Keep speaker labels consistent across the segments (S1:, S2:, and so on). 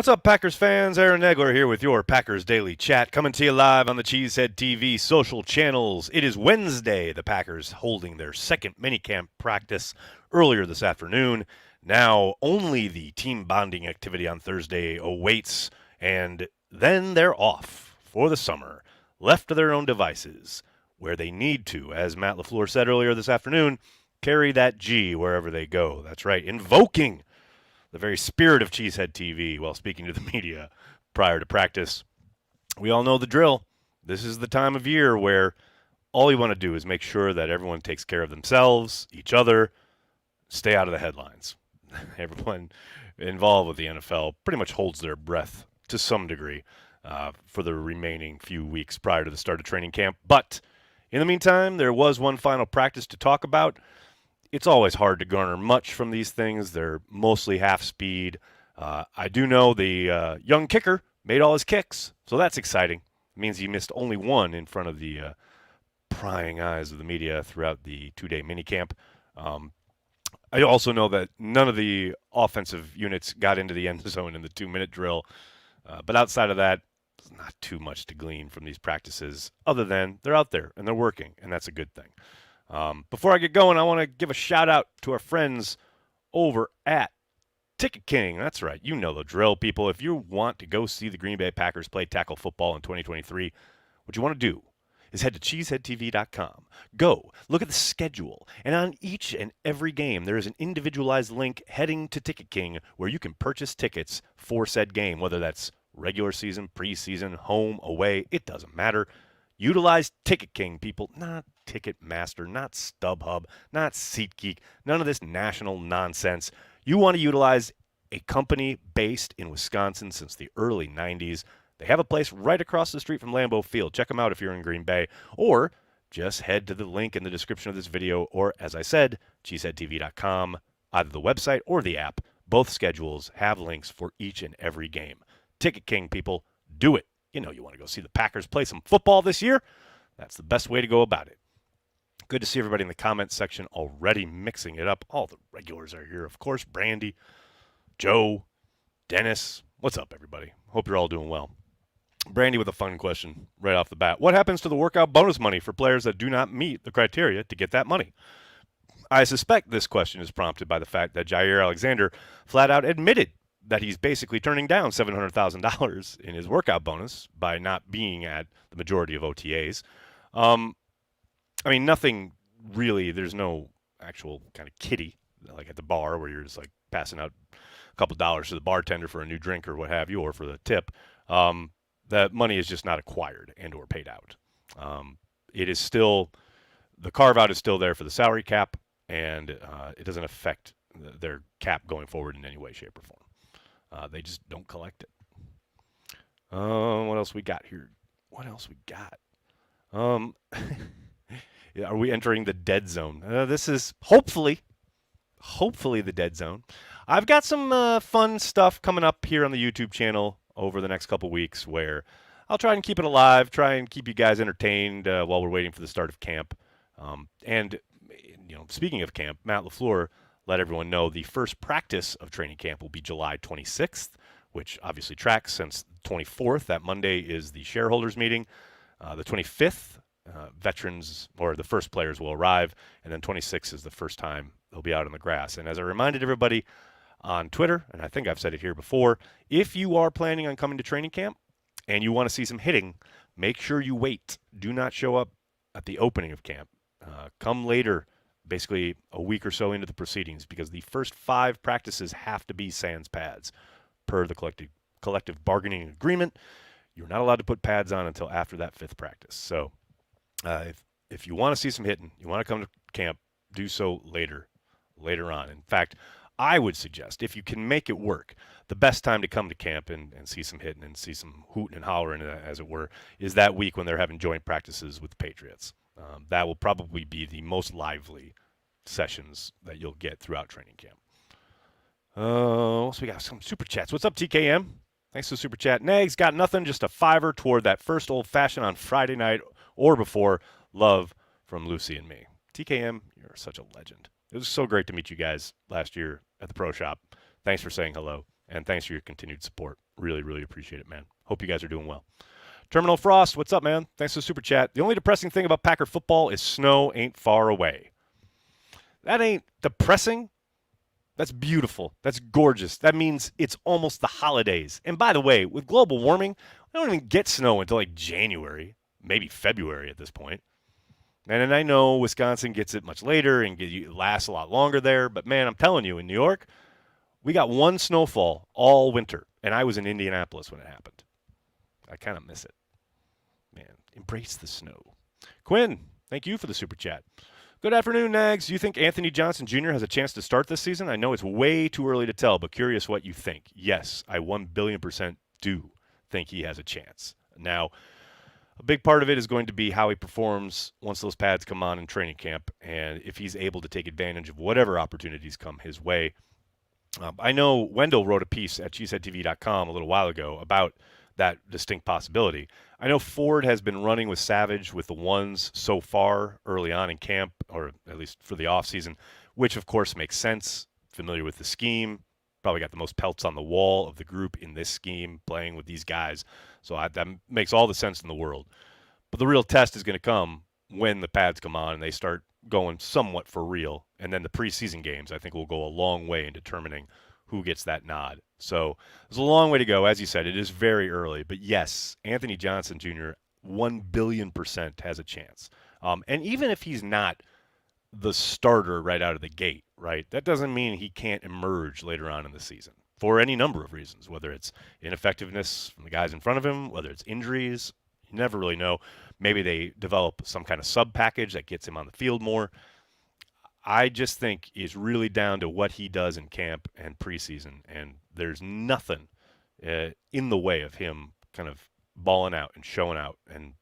S1: What's up, Packers fans? Aaron Negler here with your Packers Daily Chat, coming to you live on the Cheesehead TV social channels. It is Wednesday. The Packers holding their second minicamp practice earlier this afternoon. Now only the team bonding activity on Thursday awaits, and then they're off for the summer, left to their own devices, where they need to, as Matt LaFleur said earlier this afternoon, carry that G wherever they go. That's right, invoking the very spirit of Cheesehead TV while speaking to the media prior to practice. We all know the drill. This is the time of year where all you want to do is make sure that everyone takes care of themselves, each other, stay out of the headlines. Everyone involved with the NFL pretty much holds their breath to some degree for the remaining few weeks prior to the start of training camp. But in the meantime, there was one final practice to talk about. It's always hard to garner much from these things. They're mostly half speed. I do know the young kicker made all his kicks, so that's exciting. It means he missed only one in front of the prying eyes of the media throughout the two-day minicamp. I also know that none of the offensive units got into the end zone in the 2-minute drill. But outside of that, there's not too much to glean from these practices other than they're out there and they're working, and that's a good thing. Before I get going, I want to give a shout out to our friends over at Ticket King. That's right. You know the drill, people. If you want to go see the Green Bay Packers play tackle football in 2023, what you want to do is head to cheeseheadtv.com. Go, look at the schedule, and on each and every game, there is an individualized link heading to Ticket King where you can purchase tickets for said game, whether that's regular season, preseason, home, away, it doesn't matter. Utilize Ticket King, people, not Ticketmaster, not StubHub, not SeatGeek, none of this national nonsense. You want to utilize a company based in Wisconsin since the early 90s. They have a place right across the street from Lambeau Field. Check them out if you're in Green Bay, or just head to the link in the description of this video, or as I said, cheeseheadtv.com, either the website or the app. Both schedules have links for each and every game. Ticket King, people, do it. You know you want to go see the Packers play some football this year. That's the best way to go about it. Good to see everybody in the comments section already mixing it up. All the regulars are here, of course. Brandy, Joe, Dennis. What's up, everybody? Hope you're all doing well. Brandy with a fun question right off the bat. What happens to the workout bonus money for players that do not meet the criteria to get that money? I suspect this question is prompted by the fact that Jair Alexander flat out admitted that he's basically turning down $700,000 in his workout bonus by not being at the majority of OTAs. I mean, nothing really, there's no actual kind of kitty, like at the bar where you're just like passing out a couple dollars to the bartender for a new drink or what have you, or for the tip. That money is just not acquired and or paid out. It is still, the carve-out is still there for the salary cap, and it doesn't affect their cap going forward in any way, shape, or form. They just don't collect it. What else we got here? What else we got? Are we entering the dead zone? This is hopefully the dead zone. I've got some fun stuff coming up here on the YouTube channel over the next couple weeks where I'll try and keep it alive, try and keep you guys entertained while we're waiting for the start of camp. And, you know, speaking of camp, Matt LaFleur let everyone know the first practice of training camp will be July 26th, which obviously tracks since 24th. That Monday is the shareholders meeting. The 25th, veterans or the first players will arrive, and then 26th is the first time they'll be out on the grass. And as I reminded everybody on Twitter, and I think I've said it here before, if you are planning on coming to training camp and you want to see some hitting, make sure you wait. Do not show up at the opening of camp. Come later, basically a week or so into the proceedings, because the first 5 practices have to be sans pads per the collective bargaining agreement. You're not allowed to put pads on until after that 5th practice. So if you want to see some hitting, you want to come to camp, do so later on. In fact, I would suggest, if you can make it work, the best time to come to camp and see some hitting and see some hooting and hollering, as it were, is that week when they're having joint practices with the Patriots. That will probably be the most lively sessions that you'll get throughout training camp. So we got some super chats. What's up, TKM? Thanks for the super chat. Nags got nothing, just a $5 toward that first old fashioned on Friday night or before. Love from Lucy and me. TKM, you're such a legend. It was so great to meet you guys last year at the Pro Shop. Thanks for saying hello. And thanks for your continued support. Really, really appreciate it, man. Hope you guys are doing well. Terminal Frost, what's up, man? Thanks for the super chat. The only depressing thing about Packer football is snow ain't far away. That ain't depressing. That's beautiful. That's gorgeous. That means it's almost the holidays. And by the way, with global warming, we don't even get snow until like January, maybe February at this point. And then I know Wisconsin gets it much later and it lasts a lot longer there. But man, I'm telling you, in New York, we got one snowfall all winter. And I was in Indianapolis when it happened. I kind of miss it. Man, embrace the snow. Quinn, thank you for the super chat. Good afternoon, Nags. Do you think Anthony Johnson Jr. has a chance to start this season? I know it's way too early to tell, but curious what you think. Yes, I 1,000,000,000% do think he has a chance. Now, a big part of it is going to be how he performs once those pads come on in training camp and if he's able to take advantage of whatever opportunities come his way. I know Wendell wrote a piece at cheeseheadtv.com a little while ago about that distinct possibility. I know Ford has been running with Savage with the ones so far early on in camp, or at least for the offseason, which of course makes sense. Familiar with the scheme, probably got the most pelts on the wall of the group in this scheme, playing with these guys. So that makes all the sense in the world. But the real test is going to come when the pads come on and they start going somewhat for real. And then the preseason games, I think, will go a long way in determining who gets that nod. So there's a long way to go. As you said, it is very early. But yes, Anthony Johnson Jr. 1,000,000,000% has a chance. And even if he's not the starter right out of the gate, right, that doesn't mean he can't emerge later on in the season for any number of reasons, whether it's ineffectiveness from the guys in front of him, whether it's injuries. You never really know. Maybe they develop some kind of sub package that gets him on the field more. I just think it's really down to what he does in camp and preseason, and there's nothing in the way of him kind of balling out and showing out and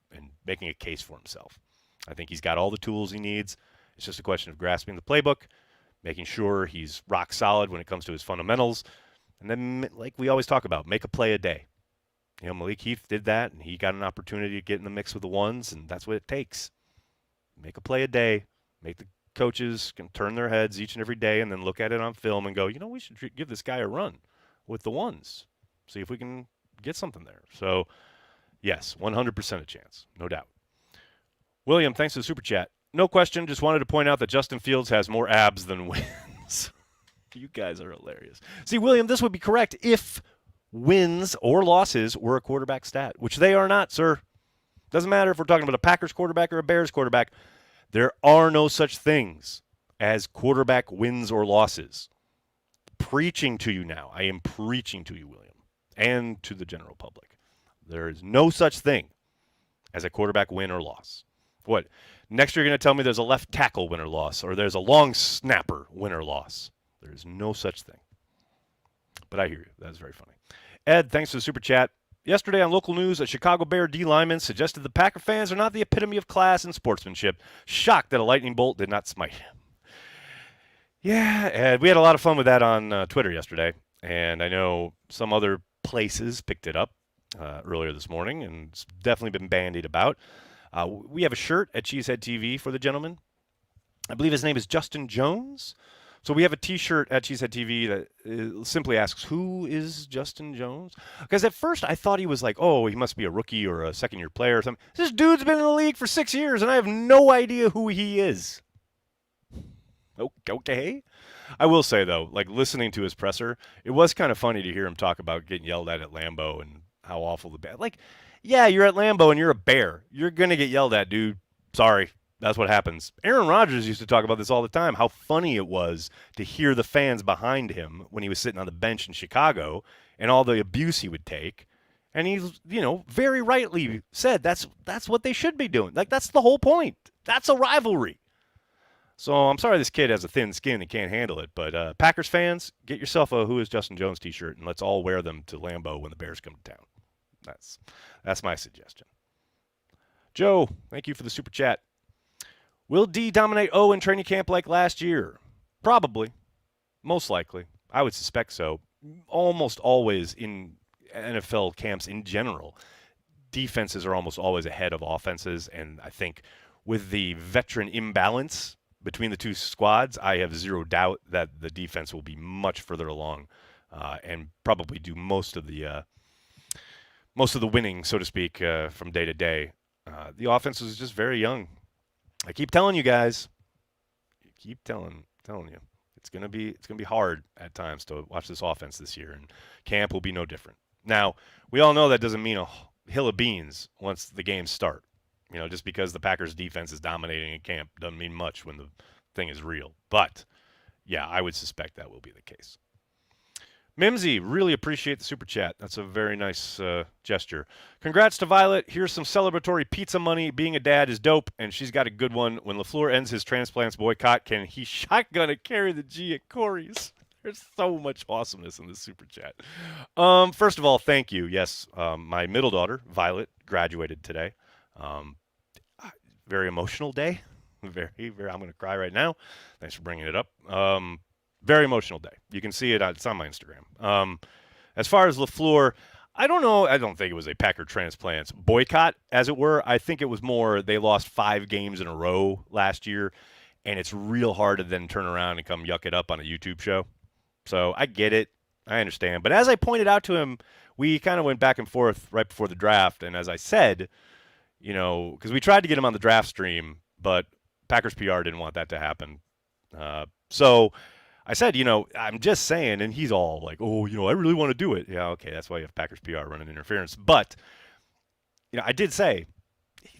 S1: making a case for himself. I think he's got all the tools he needs. It's just a question of grasping the playbook, making sure he's rock solid when it comes to his fundamentals, and then, like we always talk about, make a play a day. You know, Malik Heath did that, and he got an opportunity to get in the mix with the ones, and that's what it takes. Make a play a day, make the coaches can turn their heads each and every day and then look at it on film and go, you know, we should give this guy a run with the ones, see if we can get something there. So, yes, 100% a chance, no doubt. William, thanks for the super chat. No question, just wanted to point out that Justin Fields has more abs than wins. You guys are hilarious. See, William, this would be correct if wins or losses were a quarterback stat, which they are not, sir. Doesn't matter if we're talking about a Packers quarterback or a Bears quarterback. There are no such things as quarterback wins or losses. Preaching to you now. I am preaching to you, William, and to the general public. There is no such thing as a quarterback win or loss. What? Next you're going to tell me there's a left tackle win or loss, or there's a long snapper win or loss. There is no such thing. But I hear you. That is very funny. Ed, thanks for the super chat. Yesterday on local news, a Chicago Bear D lineman suggested the Packer fans are not the epitome of class and sportsmanship. Shocked that a lightning bolt did not smite him. Yeah, Ed, we had a lot of fun with that on Twitter yesterday, and I know some other places picked it up earlier this morning, and it's definitely been bandied about. We have a shirt at Cheesehead TV for the gentleman. I believe his name is Justin Jones. So we have a T-shirt at Cheesehead TV that simply asks, who is Justin Jones? Because at first I thought he was like, oh, he must be a rookie or a second-year player or something. This dude's been in the league for 6 years, and I have no idea who he is. Okay. I will say, though, like listening to his presser, it was kind of funny to hear him talk about getting yelled at Lambeau and how awful the Bear. Like, yeah, you're at Lambeau and you're a Bear. You're going to get yelled at, dude. Sorry. That's what happens. Aaron Rodgers used to talk about this all the time, how funny it was to hear the fans behind him when he was sitting on the bench in Chicago and all the abuse he would take. And he's, very rightly said that's what they should be doing. Like, that's the whole point. That's a rivalry. So I'm sorry this kid has a thin skin and can't handle it. But Packers fans, get yourself a Who is Justin Jones t-shirt, and let's all wear them to Lambeau when the Bears come to town. That's my suggestion. Joe, thank you for the super chat. Will D dominate O in training camp like last year? Probably. Most likely. I would suspect so. Almost always in NFL camps in general, defenses are almost always ahead of offenses. And I think with the veteran imbalance between the two squads, I have zero doubt that the defense will be much further along and probably do most of the winning, so to speak, from day to day. The offense was just very young. I keep telling you guys, keep telling you, it's gonna be hard at times to watch this offense this year, and camp will be no different. Now, we all know that doesn't mean a hill of beans once the games start. Just because the Packers defense is dominating in camp doesn't mean much when the thing is real. But yeah, I would suspect that will be the case. Mimsy, really appreciate the super chat. That's a very nice gesture. Congrats to Violet. Here's some celebratory pizza money. Being a dad is dope, and she's got a good one. When LaFleur ends his transplants boycott, can he shotgun to carry the G at Corey's? There's so much awesomeness in this super chat. First of all, thank you. Yes, my middle daughter, Violet, graduated today. Very emotional day. Very, very. I'm going to cry right now. Thanks for bringing it up. Very emotional day. You can see it. It's on my Instagram. As far as LaFleur, I don't know. I don't think it was a Packer transplants boycott, as it were. I think it was more they lost 5 games in a row last year, and it's real hard to then turn around and come yuck it up on a YouTube show. So I get it. I understand. But as I pointed out to him, we kind of went back and forth right before the draft. And as I said, because we tried to get him on the draft stream, but Packers PR didn't want that to happen. So I said, I'm just saying, and he's all like, oh, I really want to do it. Yeah, okay, that's why you have Packers PR running interference. But, I did say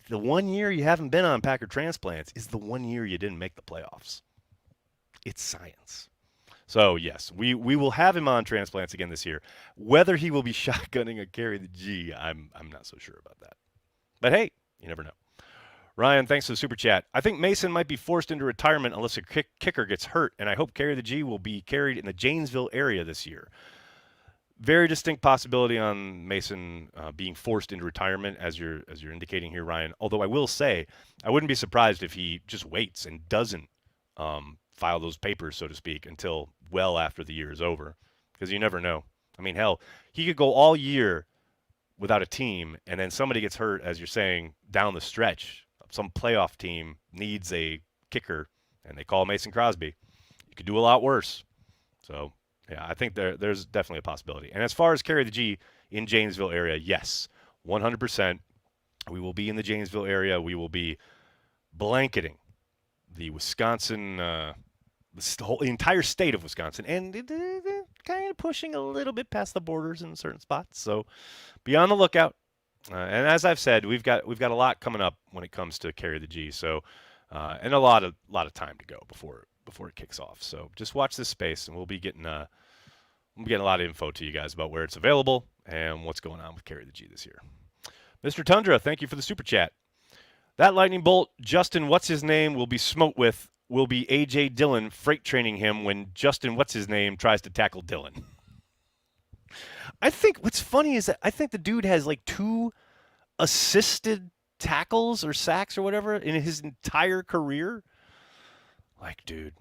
S1: the 1 year you haven't been on Packer transplants is the 1 year you didn't make the playoffs. It's science. So, yes, we will have him on transplants again this year. Whether he will be shotgunning or carry the G, I'm not so sure about that. But, hey, you never know. Ryan, thanks for the super chat. I think Mason might be forced into retirement unless a kicker gets hurt, and I hope Carry the G will be carried in the Janesville area this year. Very distinct possibility on Mason being forced into retirement, as you're indicating here, Ryan. Although I will say, I wouldn't be surprised if he just waits and doesn't file those papers, so to speak, until well after the year is over, because you never know. I mean, hell, he could go all year without a team, and then somebody gets hurt, as you're saying, down the stretch. Some playoff team needs a kicker, and they call Mason Crosby. You could do a lot worse. So, yeah, I think there's definitely a possibility. And as far as Carry the G in Janesville area, yes, 100%. We will be in the Janesville area. We will be blanketing the Wisconsin, the entire state of Wisconsin, and kind of pushing a little bit past the borders in certain spots. So be on the lookout. And as I've said, we've got a lot coming up when it comes to Carry the G. So, and a lot of time to go before it kicks off. So just watch this space, and we'll be getting a lot of info to you guys about where it's available and what's going on with Carry the G this year. Mr. Tundra, thank you for the super chat. That lightning bolt, Justin, what's his name, will be smote with, will be A.J. Dillon freight training him when Justin, what's his name, tries to tackle Dillon. I think what's funny is that I think the dude has like 2 assisted tackles or sacks or whatever in his entire career. Like, dude,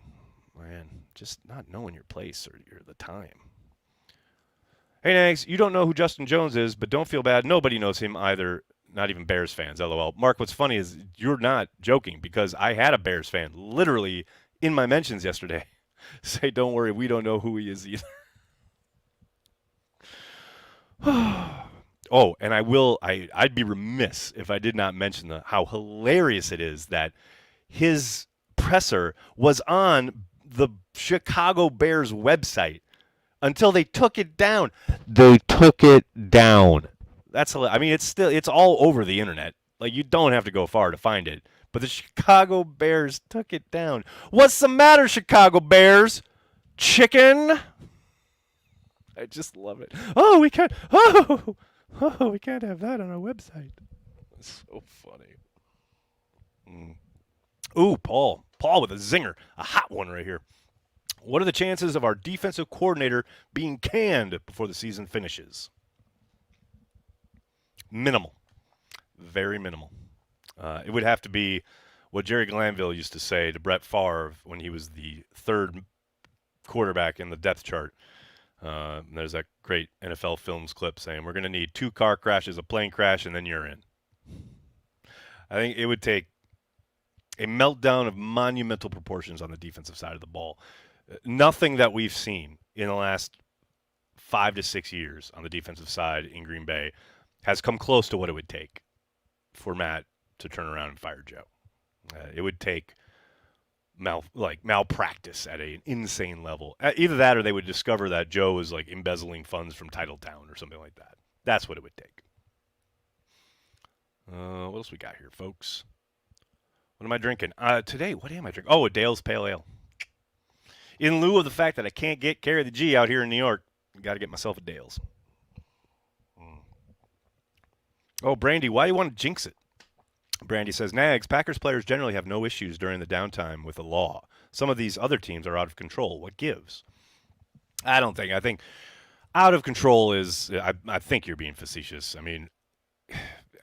S1: man, just not knowing your place or the time. Hey, Nags, you don't know who Justin Jones is, but don't feel bad. Nobody knows him either, not even Bears fans, LOL. Mark, what's funny is you're not joking, because I had a Bears fan literally in my mentions yesterday say, don't worry, we don't know who he is either. Oh, and I'd be remiss if I did not mention how hilarious it is that his presser was on the Chicago Bears website until they took it down. They took it down. That's hilarious. I mean, it's all over the internet. Like, you don't have to go far to find it. But the Chicago Bears took it down. What's the matter, Chicago Bears? Chicken? I just love it. Oh, we can't have that on our website. It's so funny. Ooh, Paul with a zinger, a hot one right here. What are the chances of our defensive coordinator being canned before the season finishes? Minimal, very minimal. It would have to be what Jerry Glanville used to say to Brett Favre when he was the 3rd quarterback in the depth chart. There's that great NFL Films clip saying we're going to need 2 car crashes, a plane crash, and then you're in. I think it would take a meltdown of monumental proportions on the defensive side of the ball. Nothing that we've seen in the last 5 to 6 years on the defensive side in Green Bay has come close to what it would take for Matt to turn around and fire Joe. It would take malpractice at an insane level. Either that, or they would discover that Joe was like embezzling funds from Titletown or something like that. That's what it would take. What else we got here, folks? What am I drinking today? What am I drinking? Oh, a Dale's Pale Ale. In lieu of the fact that I can't carry the G out here in New York, got to get myself a Dale's. Oh, Brandy, why do you want to jinx it? Brandy says, Nags, Packers players generally have no issues during the downtime with the law. Some of these other teams are out of control. What gives? I don't think. I think out of control is, I think you're being facetious. I mean,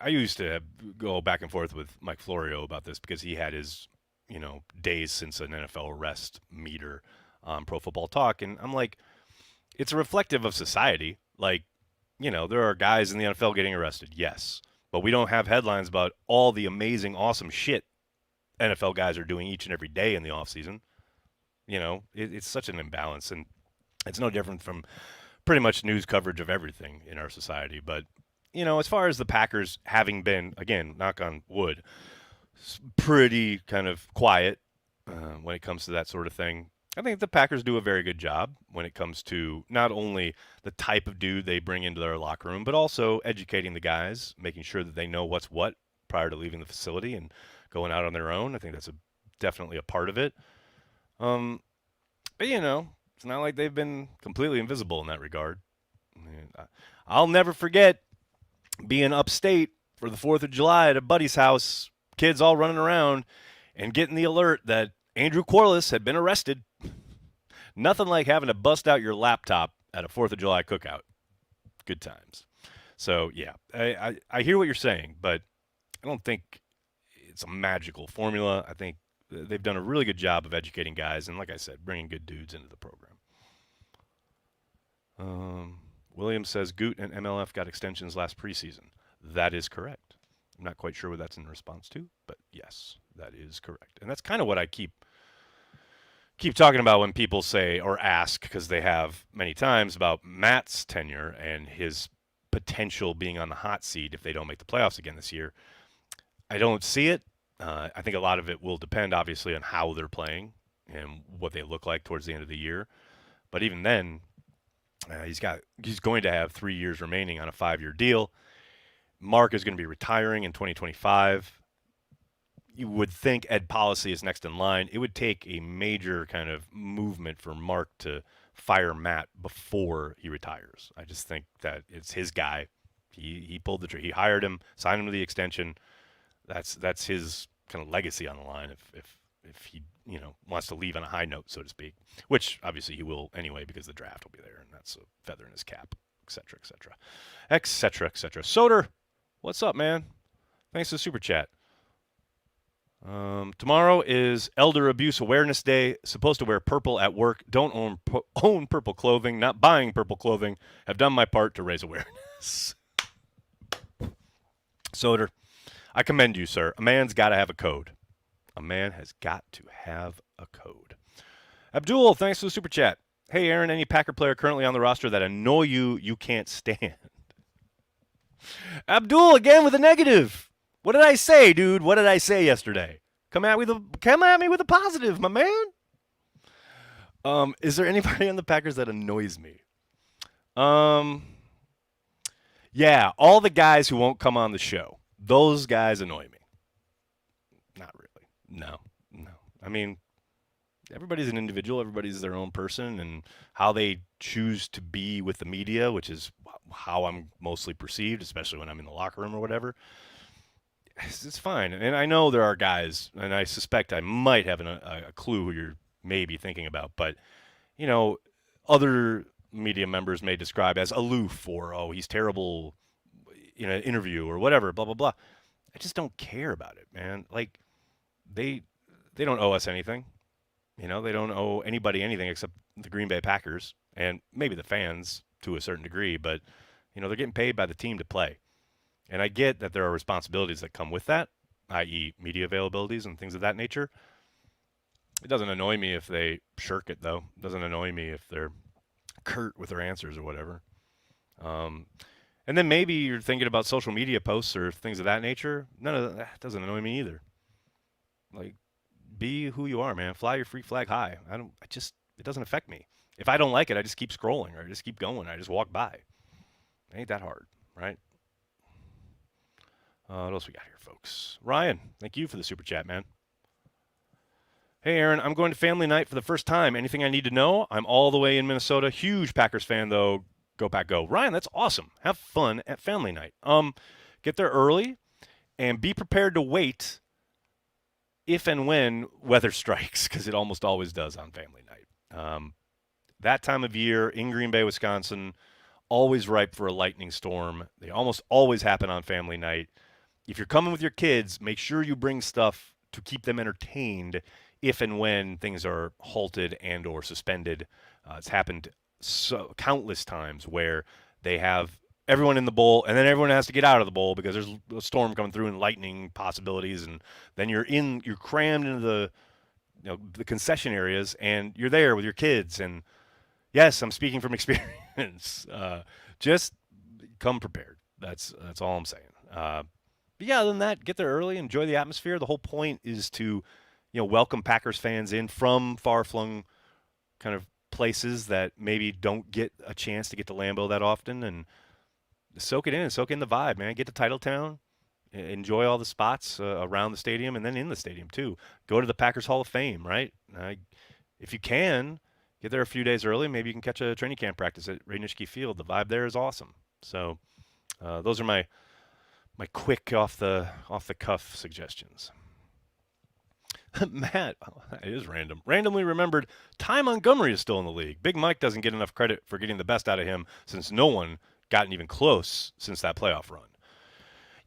S1: I used to go back and forth with Mike Florio about this because he had his, days since an NFL arrest meter on Pro Football Talk. And I'm like, it's reflective of society. Like, there are guys in the NFL getting arrested, yes. But we don't have headlines about all the amazing, awesome shit NFL guys are doing each and every day in the offseason. It's such an imbalance. And it's no different from pretty much news coverage of everything in our society. But, as far as the Packers having been, again, knock on wood, pretty kind of quiet when it comes to that sort of thing, I think the Packers do a very good job when it comes to not only the type of dude they bring into their locker room, but also educating the guys, making sure that they know what's what prior to leaving the facility and going out on their own. I think that's definitely a part of it. But, it's not like they've been completely invisible in that regard. I'll never forget being upstate for the 4th of July at a buddy's house, kids all running around, and getting the alert that Andrew Corliss had been arrested. Nothing like having to bust out your laptop at a 4th of July cookout. Good times. So, yeah, I hear what you're saying, but I don't think it's a magical formula. I think they've done a really good job of educating guys and, like I said, bringing good dudes into the program. William says Goot and MLF got extensions last preseason. That is correct. I'm not quite sure what that's in response to, but yes, that is correct. And that's kind of what I keep talking about when people say or ask, because they have many times, about Matt's tenure and his potential being on the hot seat if they don't make the playoffs again this year. I don't see it. I think a lot of it will depend, obviously, on how they're playing and what they look like towards the end of the year. But even then, he's going to have 3 years remaining on a 5-year deal. Mark is going to be retiring in 2025. You would think Ed Policy is next in line. It would take a major kind of movement for Mark to fire Matt before he retires. I just think that it's his guy. He pulled the trigger. He hired him, signed him to the extension. That's his kind of legacy on the line if he wants to leave on a high note, so to speak, which obviously he will anyway because the draft will be there and that's a feather in his cap, etc., etc., etc., etc. Soder, what's up, man? Thanks for the super chat. Tomorrow is Elder Abuse Awareness Day. Supposed to wear purple at work. Don't own purple clothing. Not buying purple clothing. Have done my part to raise awareness. Soder, I commend you, sir. A man's got to have a code. A man has got to have a code. Abdul, thanks for the super chat. Hey, Aaron, any Packer player currently on the roster that annoy you can't stand? Abdul, again with a negative. What did I say, dude? What did I say yesterday? Come at me with a positive, my man. Is there anybody on the Packers that annoys me? Yeah, all the guys who won't come on the show. Those guys annoy me. Not really. No. I mean, everybody's an individual. Everybody's their own person, and how they choose to be with the media, which is how I'm mostly perceived, especially when I'm in the locker room or whatever. It's fine. And I know there are guys, and I suspect I might have a clue who you're maybe thinking about, but, other media members may describe as aloof or, oh, he's terrible in an interview or whatever, blah, blah, blah. I just don't care about it, man. Like, they don't owe us anything. They don't owe anybody anything except the Green Bay Packers and maybe the fans to a certain degree, but, they're getting paid by the team to play. And I get that there are responsibilities that come with that, i.e. media availabilities and things of that nature. It doesn't annoy me if they shirk it, though. It doesn't annoy me if they're curt with their answers or whatever. And then maybe you're thinking about social media posts or things of that nature. None of that doesn't annoy me either. Like, be who you are, man. Fly your freak flag high. It doesn't affect me. If I don't like it, I just keep scrolling or I just keep going. I just walk by. It ain't that hard, right? What else we got here, folks? Ryan, thank you for the super chat, man. Hey, Aaron, I'm going to family night for the first time. Anything I need to know? I'm all the way in Minnesota. Huge Packers fan, though. Go Pack Go. Ryan, that's awesome. Have fun at family night. Get there early and be prepared to wait if and when weather strikes, because it almost always does on family night. That time of year in Green Bay, Wisconsin, always ripe for a lightning storm. They almost always happen on family night. If you're coming with your kids, make sure you bring stuff to keep them entertained if and when things are halted and or suspended. It's happened countless times where they have everyone in the bowl and then everyone has to get out of the bowl because there's a storm coming through and lightning possibilities, and then you're crammed into the concession areas and you're there with your kids. And yes, I'm speaking from experience. Just come prepared. That's all I'm saying. But yeah, other than that, get there early, enjoy the atmosphere. The whole point is to, welcome Packers fans in from far-flung kind of places that maybe don't get a chance to get to Lambeau that often, and soak it in and soak in the vibe, man. Get to Titletown, enjoy all the spots around the stadium and then in the stadium too. Go to the Packers Hall of Fame, right? If you can, get there a few days early. Maybe you can catch a training camp practice at Radnishki Field. The vibe there is awesome. So those are my quick off the cuff suggestions. Matt, it is random. Randomly remembered, Ty Montgomery is still in the league. Big Mike doesn't get enough credit for getting the best out of him since no one gotten even close since that playoff run.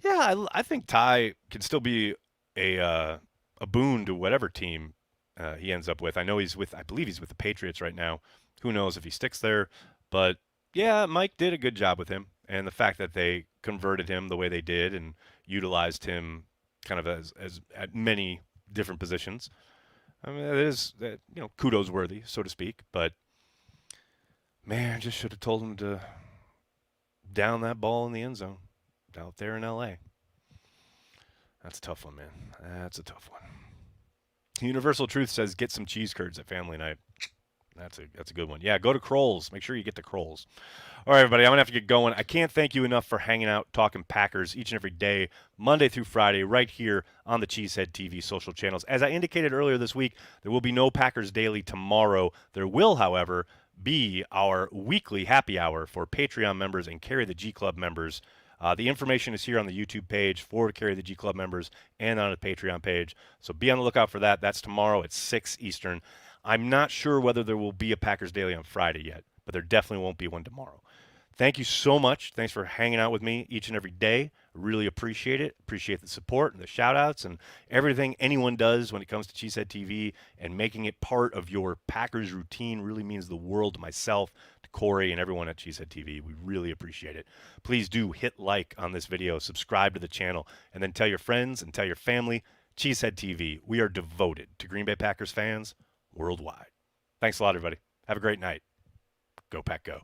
S1: Yeah, I think Ty can still be a boon to whatever team he ends up with. I believe he's with the Patriots right now. Who knows if he sticks there? But yeah, Mike did a good job with him, and the fact that they converted him the way they did and utilized him kind of as at many different positions. I mean, it is kudos worthy, so to speak. But man, just should have told him to down that ball in the end zone out there in L.A. That's a tough one, man. That's a tough one. Universal Truth says get some cheese curds at family night. That's a good one. Yeah, go to Kroll's. Make sure you get to Kroll's. All right, everybody, I'm going to have to get going. I can't thank you enough for hanging out, talking Packers each and every day, Monday through Friday, right here on the Cheesehead TV social channels. As I indicated earlier this week, there will be no Packers Daily tomorrow. There will, however, be our weekly happy hour for Patreon members and Carry the G Club members. The information is here on the YouTube page for Carry the G Club members and on the Patreon page. So be on the lookout for that. That's tomorrow at 6 Eastern. I'm not sure whether there will be a Packers Daily on Friday yet, but there definitely won't be one tomorrow. Thank you so much. Thanks for hanging out with me each and every day. Really appreciate it. Appreciate the support and the shout-outs and everything anyone does when it comes to Cheesehead TV, and making it part of your Packers routine really means the world to myself, to Corey, and everyone at Cheesehead TV. We really appreciate it. Please do hit like on this video, subscribe to the channel, and then tell your friends and tell your family. Cheesehead TV, we are devoted to Green Bay Packers fans worldwide. Thanks a lot, everybody. Have a great night. Go Pack Go.